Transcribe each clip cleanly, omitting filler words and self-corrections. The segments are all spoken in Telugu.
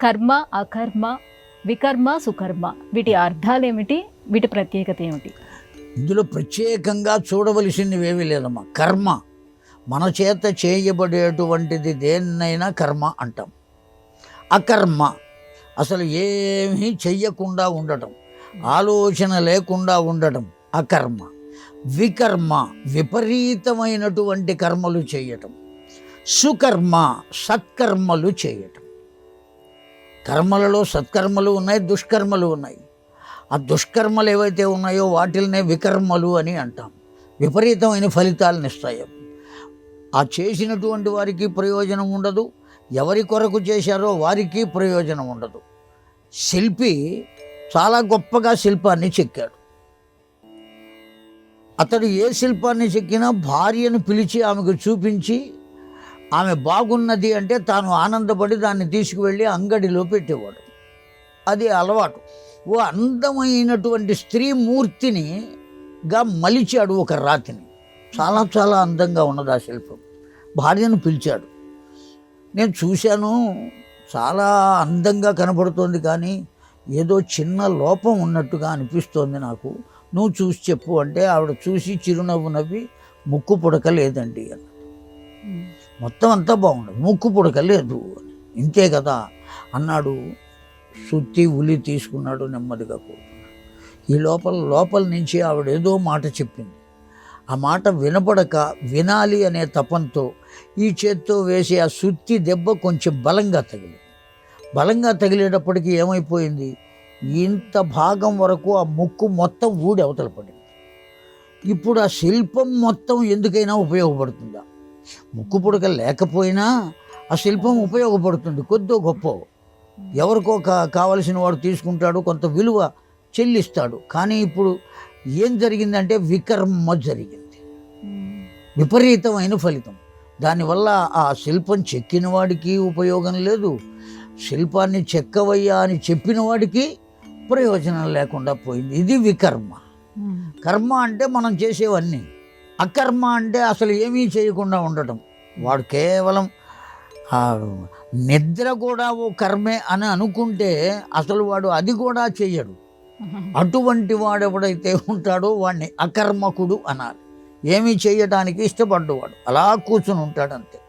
కర్మ, అకర్మ, వికర్మ, సుకర్మ వీటి అర్థాలు ఏమిటి? వీటి ప్రత్యేకత ఏమిటి? ఇందులో ప్రత్యేకంగా చూడవలసినవి ఏమీ లేదమ్మా. కర్మ మన చేత చేయబడేటువంటిది దేన్నైనా కర్మ అంటాం. అకర్మ అసలు ఏమీ చెయ్యకుండా ఉండటం, ఆలోచన లేకుండా ఉండటం అకర్మ. వికర్మ విపరీతమైనటువంటి కర్మలు చేయటం. సుకర్మ సత్కర్మలు చేయటం. కర్మలలో సత్కర్మలు ఉన్నాయి, దుష్కర్మలు ఉన్నాయి. ఆ దుష్కర్మలు ఏవైతే ఉన్నాయో వాటిల్నే వికర్మలు అని అంటాం. విపరీతమైన ఫలితాలను ఇస్తాయి. ఆ చేసినటువంటి వారికి ప్రయోజనం ఉండదు, ఎవరి కొరకు చేశారో వారికి ప్రయోజనం ఉండదు. శిల్పి చాలా గొప్పగా శిల్పాన్ని చెక్కాడు. అతడు ఏ శిల్పాన్ని చెక్కినా భార్యను పిలిచి ఆమెకు చూపించి ఆమె బాగున్నది అంటే తాను ఆనందపడి దాన్ని తీసుకువెళ్ళి అంగడిలో పెట్టేవాడు. అది అలవాటు. ఓ అందమైనటువంటి స్త్రీ మూర్తినిగా మలిచాడు ఒక రాతిని. చాలా చాలా అందంగా ఉన్నది ఆ శిల్పం. భార్యను పిలిచాడు. నేను చూశాను, చాలా అందంగా కనపడుతోంది, కానీ ఏదో చిన్న లోపం ఉన్నట్టుగా అనిపిస్తోంది నాకు, నువ్వు చూసి చెప్పు అంటే ఆవిడ చూసి చిరునవ్వు నవ్వి ముక్కు పుడక లేదండి అన్నాడు. మొత్తం అంతా బాగుండదు, ముక్కు పుడక లేదు అని. ఇంతే కదా అన్నాడు. సుత్తి ఉలి తీసుకున్నాడు, నెమ్మదిగా కూర్చున్నాడు. ఈ లోపల నుంచి ఆవిడ ఏదో మాట చెప్పింది. ఆ మాట వినపడక వినాలి అనే తపంతో ఈ చేత్తో వేసి ఆ సుత్తి దెబ్బ కొంచెం బలంగా తగిలింది. బలంగా తగిలేటప్పటికి ఏమైపోయింది, ఇంత భాగం వరకు ఆ ముక్కు మొత్తం ఊడి అవతల పడింది. ఇప్పుడు ఆ శిల్పం మొత్తం ఎందుకైనా ఉపయోగపడుతుందా? ముక్కు పుడక లేకపోయినా ఆ శిల్పం ఉపయోగపడుతుంది, కొద్దో గొప్ప. ఎవరికో కావలసిన వాడు తీసుకుంటాడు, కొంత విలువ చెల్లిస్తాడు. కానీ ఇప్పుడు ఏం జరిగిందంటే వికర్మ జరిగింది, విపరీతమైన ఫలితం. దానివల్ల ఆ శిల్పం చెక్కిన వాడికి ఉపయోగం లేదు, శిల్పాన్ని చెక్కవయ్యా అని చెప్పిన వాడికి ప్రయోజనం లేకుండా పోయింది. ఇది వికర్మ. కర్మ అంటే మనం చేసేవన్నీ. అకర్మ అంటే అసలు ఏమీ చేయకుండా ఉండటం. వాడు కేవలం నిద్ర కూడా ఓ కర్మే అని అనుకుంటే అసలు వాడు అది కూడా చెయ్యడు. అటువంటి వాడెవడైతే ఉంటాడో వాడిని అకర్మకుడు అనాలి. ఏమీ చేయటానికి ఇష్టపడ్డవాడు, అలా కూర్చుని ఉంటాడు అంతే.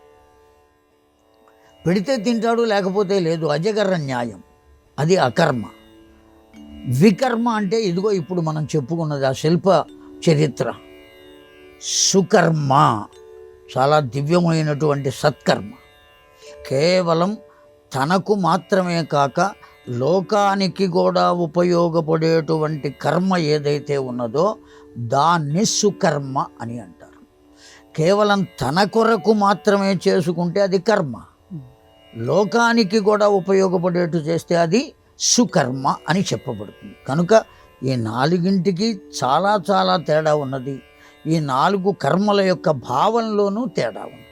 పెడితే తింటాడు, లేకపోతే లేదు, అజగర న్యాయం. అది అకర్మ. వికర్మ అంటే ఇదిగో ఇప్పుడు మనం చెప్పుకున్నది ఆ శిల్ప చరిత్ర. సుకర్మ చాలా దివ్యమైనటువంటి సత్కర్మ. కేవలం తనకు మాత్రమే కాక లోకానికి కూడా ఉపయోగపడేటువంటి కర్మ ఏదైతే ఉన్నదో దాన్ని సుకర్మ అని అంటారు. కేవలం తన కొరకు మాత్రమే చేసుకుంటే అది కర్మ, లోకానికి కూడా ఉపయోగపడేట్టు చేస్తే అది సుకర్మ అని చెప్పబడుతుంది. కనుక ఈ నాలుగింటికి చాలా చాలా తేడా ఉన్నది. ఈ 4 కర్మల యొక్క భావంలోనూ తేడా ఉంది.